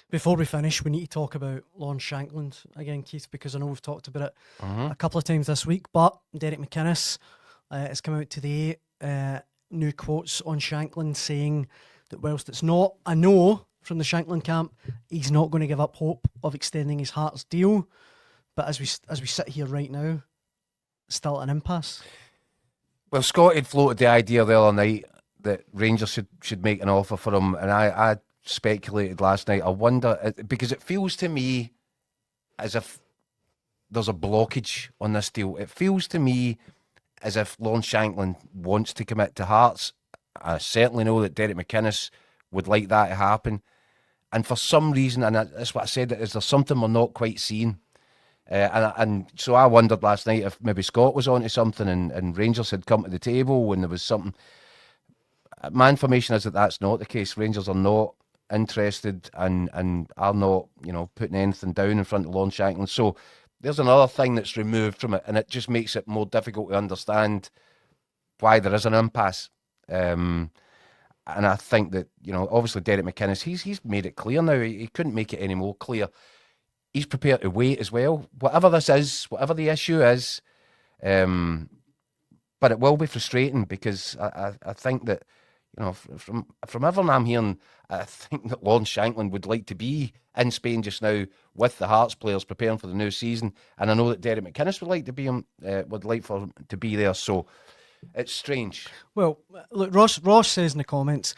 Before we finish, we need to talk about Lawrence Shankland again, Keith, because I know we've talked about it a couple of times this week. But Derek McInnes has come out today, new quotes on Shankland saying that whilst it's not a no from the Shankland camp, he's not going to give up hope of extending his Hearts deal. But as we sit here right now, still an impasse. Well, Scott had floated the idea the other night that Rangers should make an offer for him, and I speculated last night. I wonder, because it feels to me as if there's a blockage on this deal. It feels to me as if Lawrence Shankland wants to commit to Hearts. I certainly know that Derek McInnes would like that to happen, and for some reason, and that's what I said, is there something we're not quite seeing? And so I wondered last night if maybe Scott was onto something and Rangers had come to the table and there was something. My information is that that's not the case. Rangers are not interested and are not, putting anything down in front of Lawrence Shankland. So there's another thing that's removed from it, and it just makes it more difficult to understand why there is an impasse. And I think that, obviously Derek McInnes, he's made it clear now. He couldn't make it any more clear. He's prepared to wait as well, whatever this is, whatever the issue is. But it will be frustrating because I think that, from everything I'm hearing, I think that Lawrence Shankland would like to be in Spain just now with the Hearts players preparing for the new season, and I know that Derek McInnes would like to be would like for him to be there. So it's strange. Well, look, Ross says in the comments,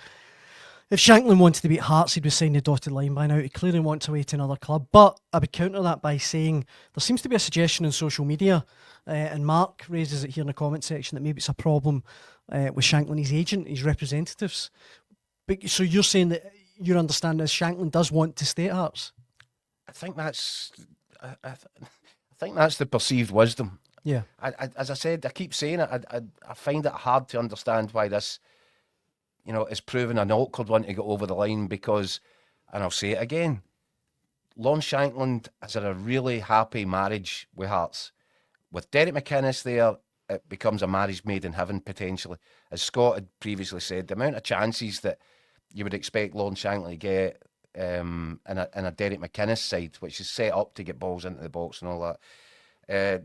if Shankland wanted to beat Hearts, he'd be signed the dotted line by now. He clearly wants away to another club. But I would counter that by saying there seems to be a suggestion on social media, and Mark raises it here in the comment section, that maybe it's a problem with Shankland, his agent, his representatives. But, so you're saying that your understanding is Shankland does want to stay at Hearts? I think that's the perceived wisdom. Yeah. As I said, I keep saying it. I find it hard to understand why this, is proving an awkward one to get over the line because, and I'll say it again, Lawrence Shankland has had a really happy marriage with Hearts. With Derek McInnes there, it becomes a marriage made in heaven, potentially. As Scott had previously said, the amount of chances that you would expect Lawrence Shankland to get in a Derek McInnes side, which is set up to get balls into the box and all that.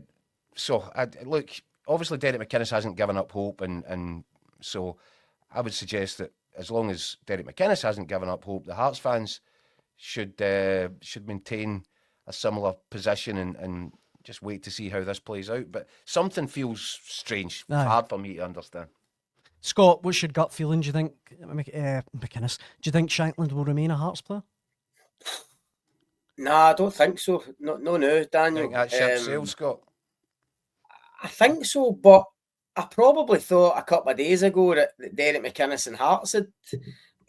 So, look, obviously Derek McInnes hasn't given up hope, and so I would suggest that as long as Derek McInnes hasn't given up hope, the Hearts fans should maintain a similar position and just wait to see how this plays out. But something feels strange. It's hard for me to understand. Scott, what's your gut feeling? Do you think McInnes? Do you think Shankland will remain a Hearts player? Nah, I don't think so. No, Daniel. I think that ship sailed, Scott. I think so, but I probably thought a couple of days ago that Derek McInnes and Hearts were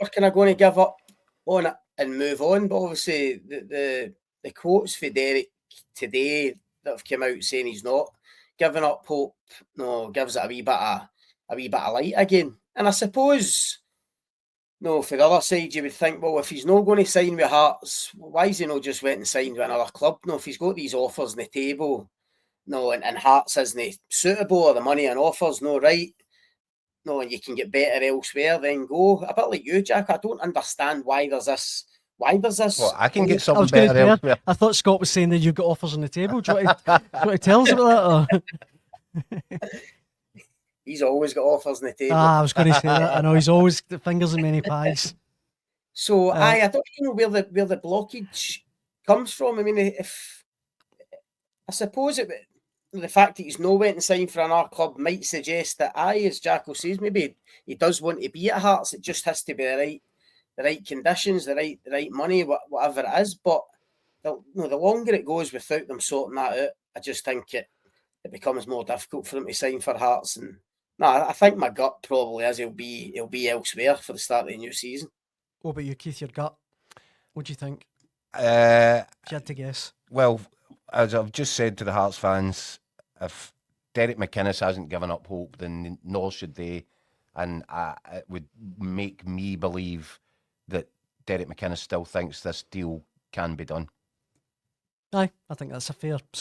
kind of going to give up on it and move on. But obviously, the quotes for Derek today that have come out saying he's not giving up hope, gives it a wee bit of light again. And I suppose, for the other side, you would think, well, if he's not going to sign with Hearts, why is he not just went and signed with another club? If he's got these offers on the table, and Hearts isn't suitable, or the money and offers right, and you can get better elsewhere, then go. A bit like you, Jack, I don't understand why there's this. Well, I can get something better elsewhere. I thought Scott was saying that you've got offers on the table. Do you want to tell us about that? Or? He's always got offers on the table. I was going to say that. I know he's always got fingers in many pies. So I don't know where the blockage comes from. I mean, I suppose the fact that he's no went and signed for another club might suggest that as Jacko says, maybe he does want to be at Hearts. It just has to be the right conditions, the right money, whatever it is. But the longer it goes without them sorting that out, I just think it becomes more difficult for him to sign for Hearts. And I think my gut probably is he'll be elsewhere for the start of the new season. What about you, Keith? Your gut? What do you think? If you had to guess. Well, as I've just said to the Hearts fans, if Derek McInnes hasn't given up hope, then nor should they. And it would make me believe that Derek McInnes still thinks this deal can be done. Aye, I think that's a fair